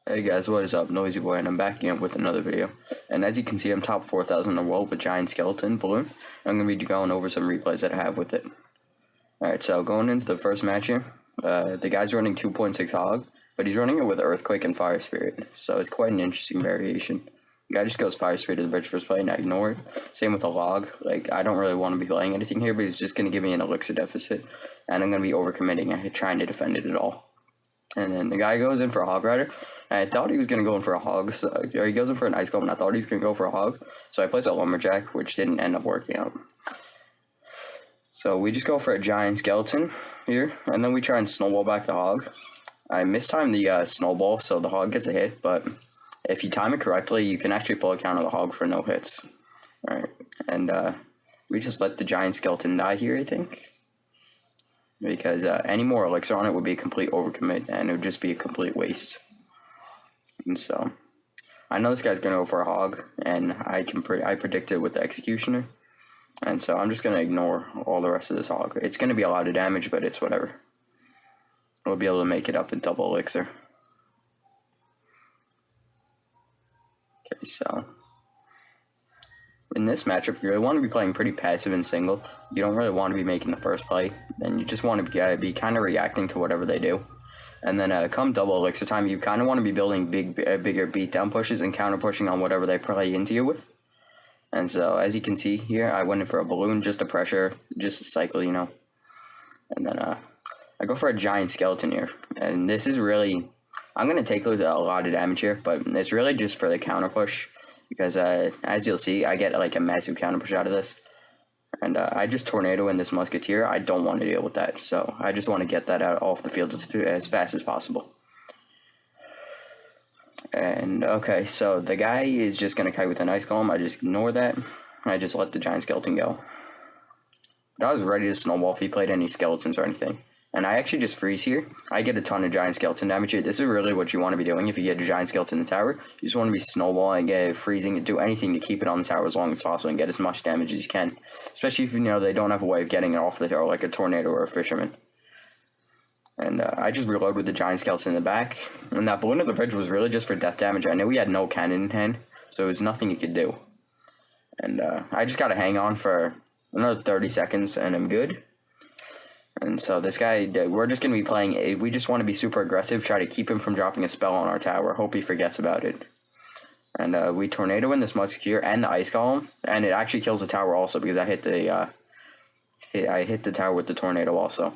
Hey guys, what is up? Noisy Boy, and I'm back again with another video. And as you can see, I'm top 4,000 in the world with Giant Skeleton Balloon. I'm going to be going over some replays that I have with it. Alright, so going into the first match here, the guy's running 2.6 Hog, but he's running it with Earthquake and Fire Spirit, so it's quite an interesting variation. The guy just goes Fire Spirit to the bridge first play, and I ignore it. Same with a Log. Like, I don't really want to be playing anything here, but he's just going to give me an Elixir deficit, and I'm going to be overcommitting and trying to defend it at all. And then the guy goes in for a Hog Rider, and I thought he was going to go in for a Hog, or he goes in for an Ice Golem, and I thought he was going to go for a Hog, so I placed a Lumberjack, which didn't end up working out. So we just go for a Giant Skeleton here, and then we try and Snowball back the Hog. I mistimed the Snowball, so the Hog gets a hit, but if you time it correctly, you can actually fully counter the Hog for no hits. Alright, and we just let the Giant Skeleton die here, I think. Because any more Elixir on it would be a complete overcommit, and it would just be a complete waste. And so, I know this guy's going to go for a Hog, and I predicted with the Executioner. And so I'm just going to ignore all the rest of this Hog. It's going to be a lot of damage, but it's whatever. We'll be able to make it up in double Elixir. Okay, so in this matchup, you really want to be playing pretty passive and single. You don't really want to be making the first play. Then you just want to be kind of reacting to whatever they do. And then come double Elixir time, you kind of want to be building bigger beatdown pushes and counter pushing on whatever they play into you with. And so, as you can see here, I went in for a Balloon, just a pressure, just a cycle, you know. And then I go for a Giant Skeleton here. And this is really, I'm going to take a lot of damage here, but it's really just for the counter push. Because as you'll see, I get like a massive counter push out of this. And I just Tornado in this Musketeer. I don't want to deal with that. So I just want to get that out off the field as fast as possible. And okay, so the guy is just going to kite with an Ice Golem. I just ignore that. I just let the Giant Skeleton go. But I was ready to Snowball if he played any Skeletons or anything. And I actually just freeze here. I get a ton of Giant Skeleton damage here. This is really what you want to be doing if you get a Giant Skeleton in the tower. You just want to be snowballing, get freezing, do anything to keep it on the tower as long as possible and get as much damage as you can. Especially if you know they don't have a way of getting it off the tower like a Tornado or a Fisherman. And I just reload with the Giant Skeleton in the back. And that Balloon at the bridge was really just for death damage. I knew he had no cannon in hand, so it was nothing you could do. And I just got to hang on for another 30 seconds and I'm good. And so this guy, we're just going to be playing, we just want to be super aggressive, try to keep him from dropping a spell on our tower, hope he forgets about it. And we Tornado in this Musketeer and the Ice Golem, and it actually kills the tower also because I hit the tower with the Tornado also.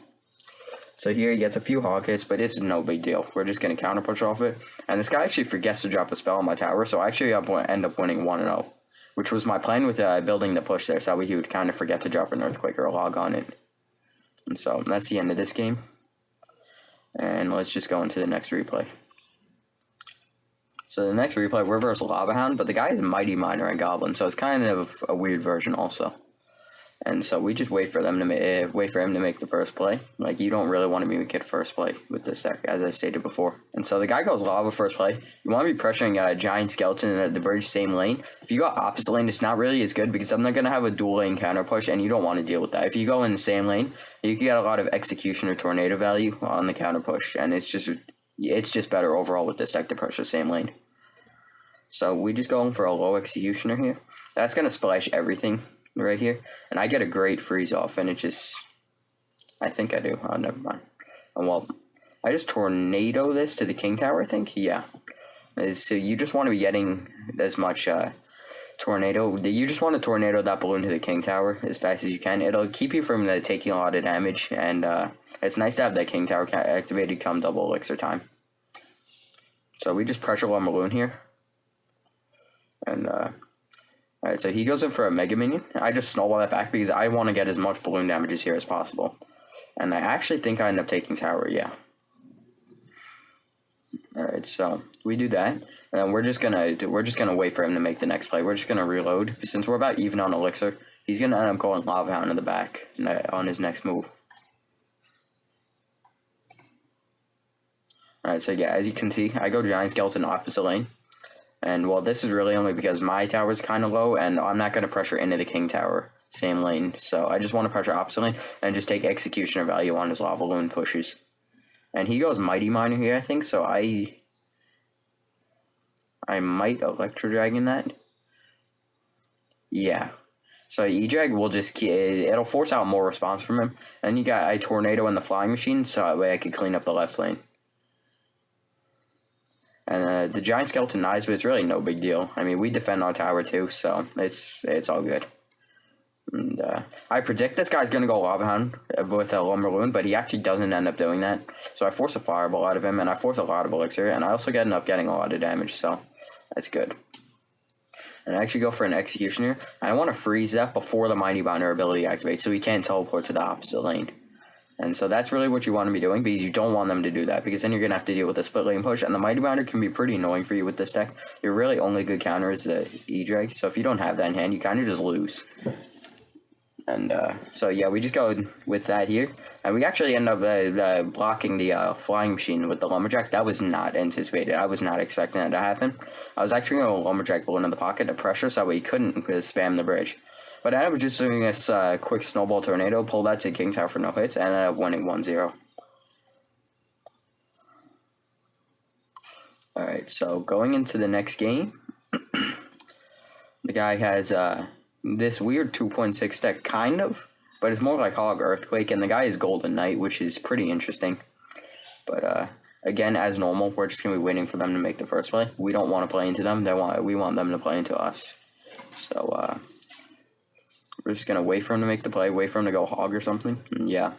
So here he gets a few Hog hits, but it's no big deal. We're just going to counter push off it. And this guy actually forgets to drop a spell on my tower, so I actually end up winning 1-0, which was my plan with building the push there, so he would kind of forget to drop an Earthquake or a Log on it. And so that's the end of this game. And let's just go into the next replay. So the next replay, we're versus Lava Hound, but the guy is Mighty Miner and Goblin, so it's kind of a weird version also. And so we just wait for him to make the first play. Like, you don't really want to make it first play with this deck, as I stated before. And so the guy goes Lava first play. You want to be pressuring a Giant Skeleton in the bridge, same lane. If you go opposite lane, it's not really as good because I'm not going to have a dual lane counter push, and you don't want to deal with that. If you go in the same lane, you can get a lot of Execution or Tornado value on the counter push, and it's just better overall with this deck to push the same lane. So we just go in for a low Executioner here. That's going to splash everything right here, and I get a great freeze off, and it just, I think I do. Oh, never mind. Well, I just Tornado this to the King Tower, I think. Yeah. So you just want to be getting as much Tornado. You just want to Tornado that Balloon to the King Tower as fast as you can. It'll keep you from taking a lot of damage, and it's nice to have that King Tower activated come double Elixir time. So we just pressure one Balloon here, and alright, so he goes in for a Mega Minion. I just Snowball that back because I want to get as much Balloon damages here as possible. And I actually think I end up taking tower, yeah. Alright, so we do that. And then we're just gonna wait for him to make the next play. We're just gonna reload. Since we're about even on Elixir, he's gonna end up going Lava Hound in the back on his next move. Alright, so yeah, as you can see, I go Giant Skeleton opposite lane. And, well, this is really only because my tower is kind of low, and I'm not going to pressure into the King Tower, same lane. So I just want to pressure opposite lane and just take Executioner value on his Lava Balloon pushes. And he goes Mighty Miner here, I think, so I I might Electro Dragon that. Yeah. So E-Drag will just it'll force out more response from him. And you got a Tornado and the Flying Machine, so that way I could clean up the left lane. And the Giant Skeleton dies, but it's really no big deal. I mean, we defend our tower too, so it's all good. And I predict this guy's going to go Lava Hound with a Lumberloon, but he actually doesn't end up doing that. So I force a Fireball out of him, and I force a lot of Elixir, and I also end up getting a lot of damage, so that's good. And I actually go for an Executioner. I want to freeze that before the Mighty Binder ability activates, so he can't teleport to the opposite lane. And so that's really what you want to be doing, because you don't want them to do that, because then you're going to have to deal with a split lane push, and the Mighty Binder can be pretty annoying for you with this deck. Your really only good counter is the E-Drag, so if you don't have that in hand, you kind of just lose. And so yeah, we just go with that here, and we actually end up blocking the Flying Machine with the Lumberjack. That was not anticipated. I was not expecting that to happen. I was actually going to Lumberjack Balloon in the pocket to pressure, so that way he couldn't spam the bridge. But I ended up just doing this quick Snowball Tornado, pull that to King Tower for no hits, and ended up winning 1-0. Alright, so going into the next game, the guy has this weird 2.6 deck, kind of, but it's more like Hog Earthquake, and the guy is Golden Knight, which is pretty interesting. But again, as normal, we're just going to be waiting for them to make the first play. We don't want to play into them, we want them to play into us. So we're just going to wait for him to make the play, wait for him to go Hog or something, and yeah.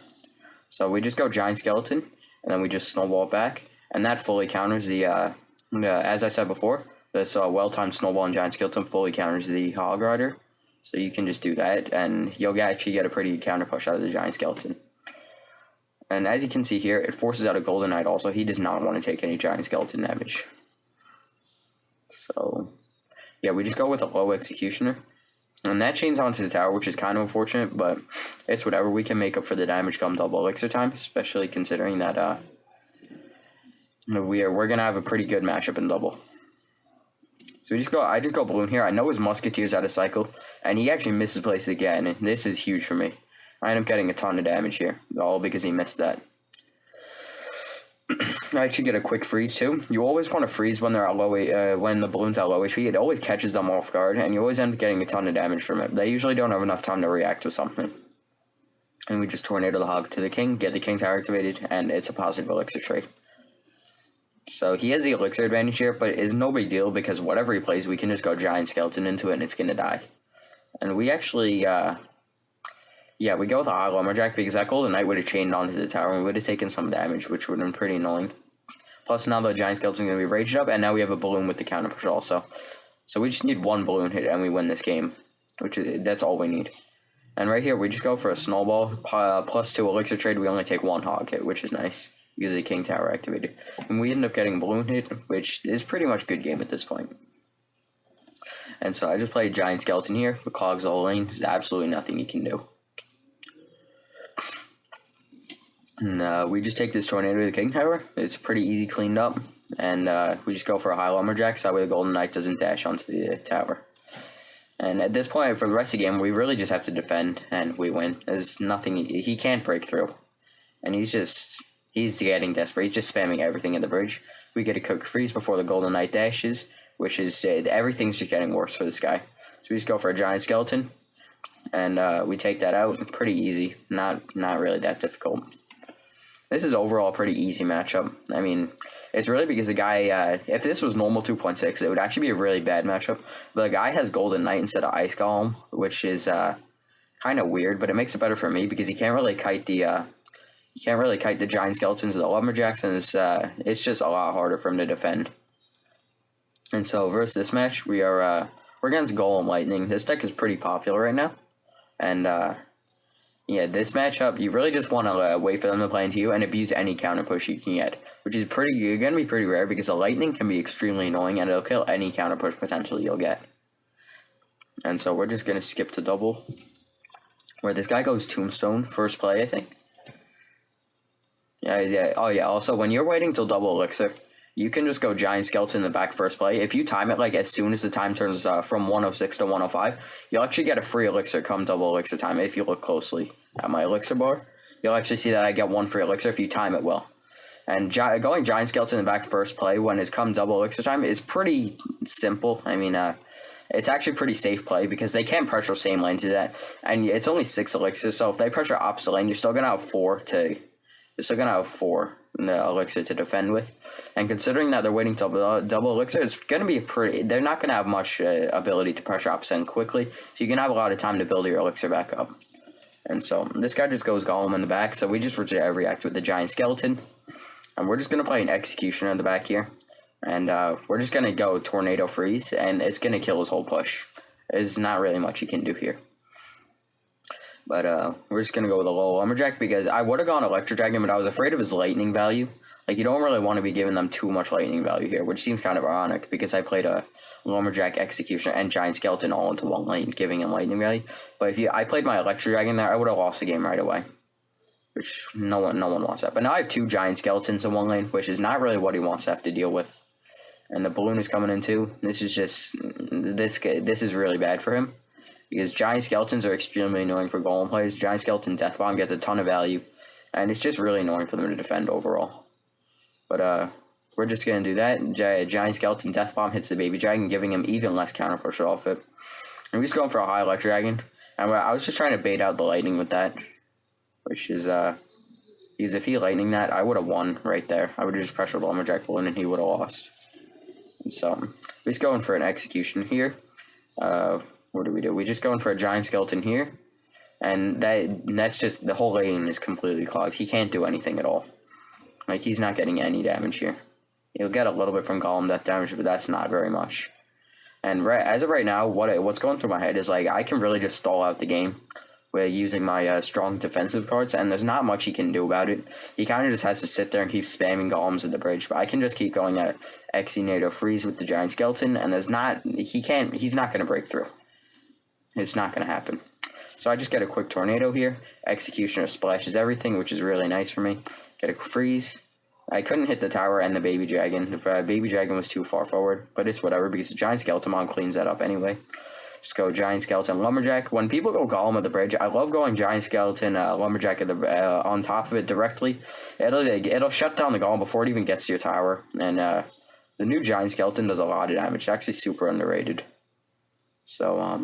So we just go Giant Skeleton, and then we just Snowball it back, and that fully counters the as I said before, this well-timed Snowball and Giant Skeleton fully counters the Hog Rider. So you can just do that, and you'll actually get a pretty counter push out of the Giant Skeleton. And as you can see here, it forces out a Golden Knight also. He does not want to take any Giant Skeleton damage. So, yeah, we just go with a low Executioner. And that chains onto the tower, which is kind of unfortunate, but it's whatever. We can make up for the damage come double Elixir time, especially considering that we're going to have a pretty good matchup in double. So I just go Balloon here. I know his Musketeer's out of cycle, and he actually misses place again, and this is huge for me. I end up getting a ton of damage here, all because he missed that. I actually get a quick freeze too. You always want to freeze when they're at low, when the balloon's at low HP. It always catches them off guard, and you always end up getting a ton of damage from it. They usually don't have enough time to react to something. And we just Tornado the Hog to the King, get the King Tower activated, and it's a positive Elixir trade. So he has the Elixir advantage here, but it's no big deal because whatever he plays, we can just go Giant Skeleton into it and it's going to die. And we actually, yeah, we go with a High Lumberjack because that Golden Knight would have chained onto the tower and we would have taken some damage, which would have been pretty annoying. Plus now the Giant Skeleton is going to be raged up, and now we have a Balloon with the counter push also. So we just need one Balloon hit and we win this game, that's all we need. And right here, we just go for a Snowball, plus 2 Elixir trade. We only take 1 Hog hit, which is nice. Because the King Tower activated. And we end up getting a Balloon hit, which is pretty much good game at this point. And so I just played Giant Skeleton here. But clogs the whole lane. There's absolutely nothing you can do. And we just take this Tornado to the King Tower. It's pretty easy cleaned up. And we just go for a High Lumberjack, so that way the Golden Knight doesn't dash onto the tower. And at this point, for the rest of the game, we really just have to defend, and we win. There's nothing, he can't break through. And he's getting desperate. He's just spamming everything in the bridge. We get a quick freeze before the Golden Knight dashes, which is, everything's just getting worse for this guy. So we just go for a Giant Skeleton, and we take that out. Pretty easy. Not really that difficult. This is overall a pretty easy matchup. I mean, it's really because the guy, if this was normal 2.6, it would actually be a really bad matchup. But the guy has Golden Knight instead of Ice Golem, which is kind of weird, but it makes it better for me because he can't really kite the Giant Skeletons or the Lumberjacks, and it's just a lot harder for him to defend. And so versus this match, we're against Golem Lightning. This deck is pretty popular right now, and yeah, this matchup you really just want to wait for them to play into you and abuse any counter push you can get, which is gonna be pretty rare because the Lightning can be extremely annoying and it'll kill any counter push potential you'll get. And so we're just gonna skip to double, where this guy goes Tombstone first play, I think. Yeah. Oh, yeah. Also, when you're waiting till double Elixir, you can just go Giant Skeleton in the back first play. If you time it, like, as soon as the time turns from 106 to 105, you'll actually get a free Elixir come double Elixir time. If you look closely at my Elixir bar, you'll actually see that I get 1 free Elixir if you time it well. And going Giant Skeleton in the back first play when it's come double elixir time is pretty simple. I mean, it's actually pretty safe play because they can't pressure same lane to that. And it's only 6 elixirs, so if they pressure opposite lane, you're still going to have 4 in the elixir to defend with. And considering that they're waiting double elixir, it's going to be they're not going to have much ability to pressure opposite lane quickly, so you can have a lot of time to build your elixir back up. And so this guy just goes Golem in the back, so we just react with the Giant Skeleton. And we're just going to play an Executioner in the back here. And we're just going to go Tornado Freeze, and it's going to kill his whole push. There's not really much you can do here. But we're just going to go with a low Lumberjack because I would have gone Electro Dragon, but I was afraid of his lightning value. Like, you don't really want to be giving them too much lightning value here, which seems kind of ironic because I played a Lumberjack, Executioner, and Giant Skeleton all into one lane, giving him lightning value. But if I played my Electro Dragon there, I would have lost the game right away. Which no one wants that. But now I have 2 Giant Skeletons in one lane, which is not really what he wants to have to deal with. And the balloon is coming in too. This is just this is really bad for him because Giant Skeletons are extremely annoying for Golem players. Giant Skeleton Death Bomb gets a ton of value, and it's just really annoying for them to defend overall. But we're just gonna do that. Giant Skeleton Death Bomb hits the Baby Dragon, giving him even less counter pressure off it. And we're just going for a high Electro Dragon, and I was just trying to bait out the lightning with that. Which is, because if he lightning that, I would have won right there. I would have just pressured Lumberjack Balloon and he would have lost. And so, we're just going for an Execution here. What do? We just going for a Giant Skeleton here. And that's just, the whole lane is completely clogged. He can't do anything at all. Like, he's not getting any damage here. He'll get a little bit from Golem Death damage, but that's not very much. And as of right now, what's going through my head is, like, I can really just stall out the game. We're using my strong defensive cards, and there's not much he can do about it. He kind of just has to sit there and keep spamming Golems at the bridge, but I can just keep going at Executioner Freeze with the Giant Skeleton, and he's not going to break through. It's not going to happen. So I just get a quick Tornado here. Executioner splashes everything, which is really nice for me. Get a Freeze. I couldn't hit the tower and the Baby Dragon. If Baby Dragon was too far forward, but it's whatever, because the Giant Skeleton Mom cleans that up anyway. Just go Giant Skeleton Lumberjack. When people go Golem at the bridge, I love going Giant Skeleton Lumberjack at the on top of it directly. It'll shut down the Golem before it even gets to your tower. And the new Giant Skeleton does a lot of damage. It's actually super underrated. So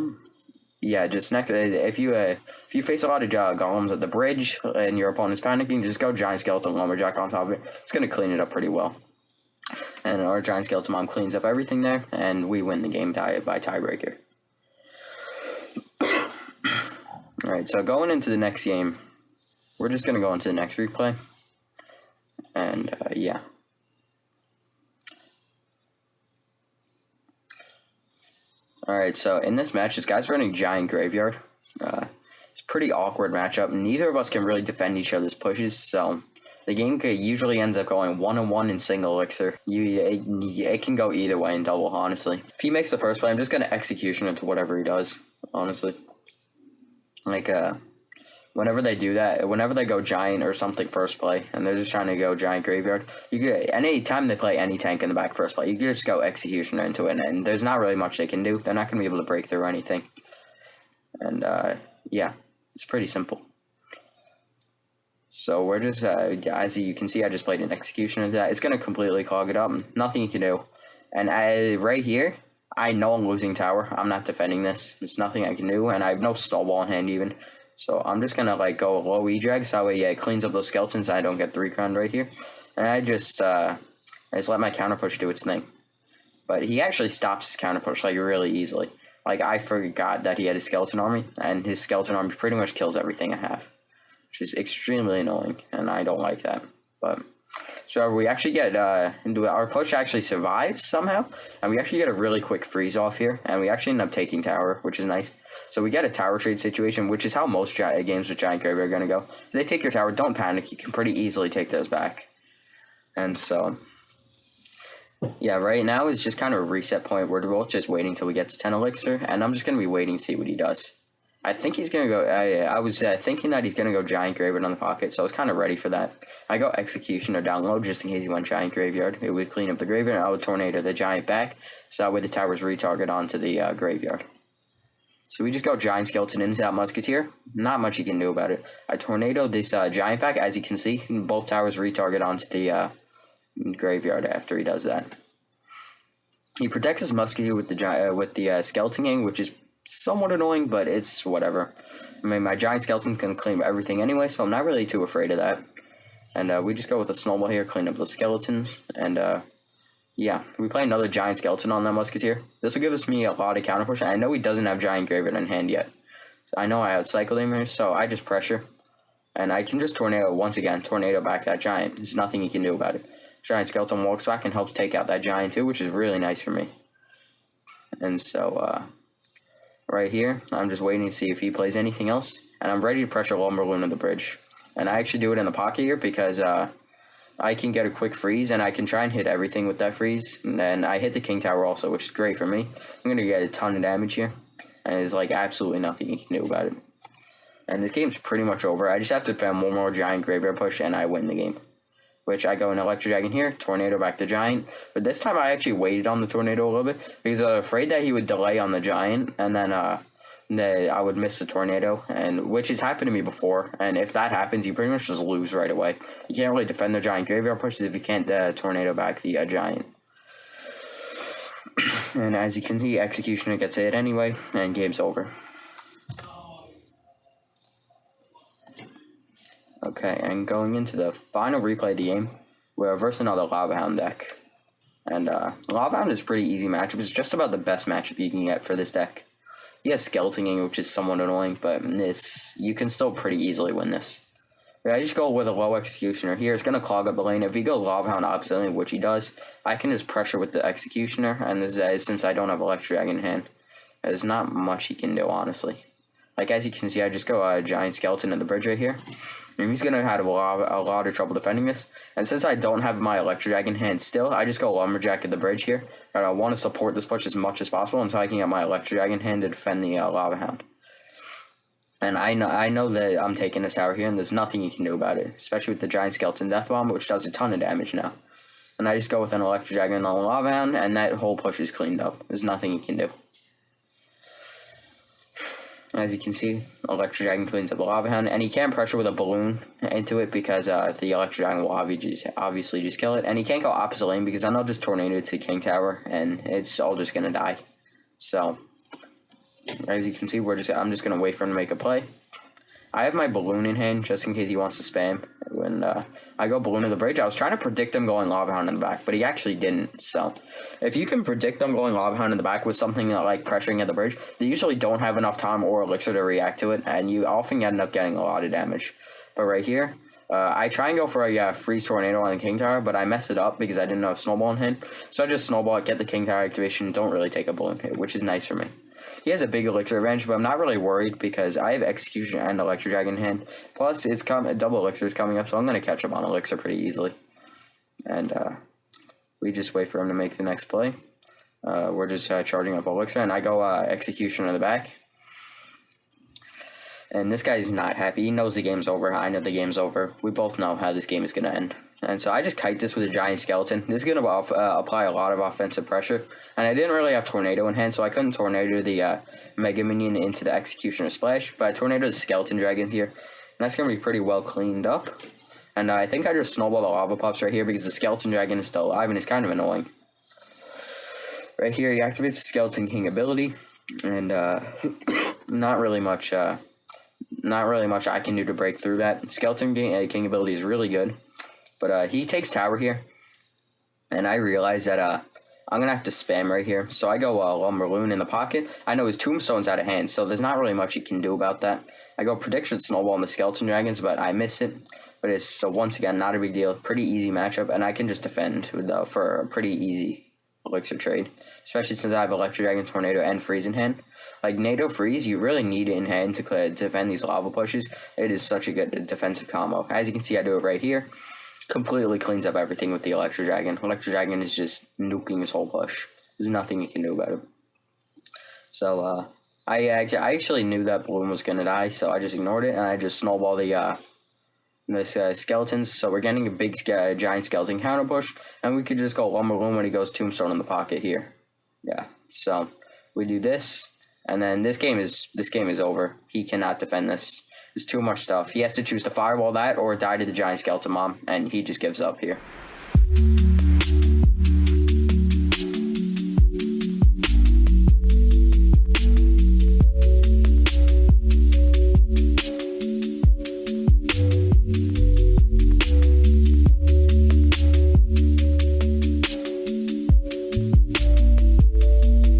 yeah, just next if you face a lot of Golems at the bridge and your opponent's panicking, just go Giant Skeleton Lumberjack on top of it. It's gonna clean it up pretty well. And our Giant Skeleton Mom cleans up everything there, and we win the game by tiebreaker. Alright, so going into the next game, we're just going to go into the next replay, and yeah. Alright, so in this match, this guy's running Giant Graveyard. It's a pretty awkward matchup. Neither of us can really defend each other's pushes, so the game usually ends up going 1-1 in single elixir. It can go either way in double, honestly. If he makes the first play, I'm just going to Execution into whatever he does, honestly. Like, whenever they do that, whenever they go Giant or something first play, and they're just trying to go Giant Graveyard, any time they play any tank in the back first play, you can just go Executioner into it, and there's not really much they can do. They're not going to be able to break through anything. And, yeah, it's pretty simple. So we're just, as you can see, I just played an Executioner into that. It's going to completely clog it up. Nothing you can do. And right here, I know I'm losing tower. I'm not defending this. There's nothing I can do, and I have no stall wall in hand even. So I'm just going to, like, go low E-drag, so that way, yeah, it cleans up those skeletons, and I don't get 3-crowned right here. And I just let my counter push do its thing. But he actually stops his counter push, like, really easily. Like, I forgot that he had a skeleton army, and his skeleton army pretty much kills everything I have. Which is extremely annoying, and I don't like that. But so we actually get our push actually survives somehow, and we actually get a really quick freeze off here, and we actually end up taking tower, which is nice. So we get a tower trade situation, which is how most games with Giant Graveyard are going to go. If they take your tower, don't panic. You can pretty easily take those back. And so, yeah, right now it's just kind of a reset point. We're both just waiting till we get to 10 elixir, and I'm just going to be waiting to see what he does. I think he's going to go, I was thinking that he's going to go Giant Graveyard on the pocket, so I was kind of ready for that. I go Executioner down low just in case he went Giant Graveyard. It would clean up the Graveyard, and I would Tornado the Giant back, so that way the towers retarget onto the Graveyard. So we just go Giant Skeleton into that Musketeer. Not much he can do about it. I tornado this Giant back, as you can see. Both towers retarget onto the graveyard after he does that. He protects his Musketeer with the Skeleton Gang, which is somewhat annoying, but it's whatever. I mean, my Giant Skeleton's going to claim everything anyway, so I'm not really too afraid of that. And we just go with a Snowball here, clean up the Skeletons, and yeah, we play another Giant Skeleton on that Musketeer. This will give me a lot of counter push. I know he doesn't have Giant Graveyard in hand yet. So I know I outcycled him here, so I just pressure. And I can just Tornado once again, Tornado back that Giant. There's nothing he can do about it. Giant Skeleton walks back and helps take out that Giant too, which is really nice for me. And so, right here, I'm just waiting to see if he plays anything else. And I'm ready to pressure Lumberloon in the bridge. And I actually do it in the pocket here because, I can get a quick freeze, and I can try and hit everything with that freeze. And then I hit the King Tower also, which is great for me. I'm going to get a ton of damage here. And there's, like, absolutely nothing you can do about it. And this game's pretty much over. I just have to defend one more Giant Graveyard push, and I win the game. Which I go in Electro Dragon here, Tornado back to Giant. But this time I actually waited on the Tornado a little bit, because I was afraid that he would delay on the Giant, and then, that I would miss the Tornado, and which has happened to me before. And if that happens, you pretty much just lose right away. You can't really defend the Giant Graveyard pushes if you can't Tornado back the Giant. And as you can see, Executioner gets hit anyway, and game's over. Okay, and going into the final replay of the game, we're versus another Lava Hound deck. And Lava Hound is a pretty easy matchup. It's just about the best matchup you can get for this deck. He has Skeleton Gang, which is somewhat annoying, but you can still pretty easily win this. I just go with a low Executioner here. It's going to clog up the lane. If he goes Lava Hound opposite lane, which he does, I can just pressure with the Executioner, and this since I don't have Electro Dragon in hand, there's not much he can do, honestly. Like, as you can see, I just go Giant Skeleton in the bridge right here. And he's going to have a lot of trouble defending this. And since I don't have my Electro Dragon in hand still, I just go Lumberjack at the bridge here. And I want to support this push as much as possible until I can get my Electro Dragon in hand to defend the Lava Hound. And I know that I'm taking this tower here, and there's nothing you can do about it. Especially with the Giant Skeleton Death Bomb, which does a ton of damage now. And I just go with an Electro Dragon on the Lava Hound, and that whole push is cleaned up. There's nothing you can do. As you can see, Electro Dragon cleans up the Lava Hound, and he can't pressure with a balloon into it because the Electro Dragon will obviously just kill it. And he can't go opposite lane because then I'll just Tornado to King Tower, and it's all just going to die. So, as you can see, I'm just going to wait for him to make a play. I have my balloon in hand just in case he wants to spam. When I go balloon to the bridge, I was trying to predict him going Lava Hound in the back, but he actually didn't. So, if you can predict them going Lava Hound in the back with something like pressuring at the bridge, they usually don't have enough time or elixir to react to it, and you often end up getting a lot of damage. But right here, I try and go for a freeze Tornado on the King Tower, but I mess it up because I didn't have Snowball in hand. So I just Snowball, get the King Tower activation, don't really take a balloon hit, which is nice for me. He has a big elixir advantage, but I'm not really worried because I have Execution and Electro Dragon in hand. Plus, double elixir is coming up, so I'm going to catch up on elixir pretty easily. And we just wait for him to make the next play. We're just charging up elixir, and I go Execution in the back. And this guy's not happy. He knows the game's over. I know the game's over. We both know how this game is going to end. And so I just kite this with a Giant Skeleton. This is going to apply a lot of offensive pressure. And I didn't really have Tornado in hand, so I couldn't Tornado the Mega Minion into the Executioner Splash. But I Tornado the Skeleton Dragon here. And that's going to be pretty well cleaned up. And I think I just Snowball the Lava Pups right here because the Skeleton Dragon is still alive and it's kind of annoying. Right here, he activates the Skeleton King ability. And not really much I can do to break through that. Skeleton King ability is really good. But he takes tower here, and I realize that I'm going to have to spam right here. So I go Lumberloon in the pocket. I know his Tombstone's out of hand, so there's not really much he can do about that. I go Prediction Snowball on the Skeleton Dragons, but I miss it. But it's, so once again, not a big deal. Pretty easy matchup, and I can just defend for a pretty easy elixir trade. Especially since I have Electro Dragon, Tornado, and Freeze in hand. Like, NATO Freeze, you really need it in hand to defend these lava pushes. It is such a good defensive combo. As you can see, I do it right here. Completely cleans up everything with the Electro Dragon. Electro Dragon is just nuking his whole push. There's nothing you can do about it. So, I actually knew that Bloom was going to die, so I just ignored it, and I just Snowball the skeletons. So we're getting a big Giant Skeleton counter push, and we could just go Lumberloon when he goes Tombstone in the pocket here. Yeah, so we do this, And then this game is over. He cannot defend this. There's too much stuff. He has to choose to firewall that or die to the giant skeleton mom, and he just gives up here.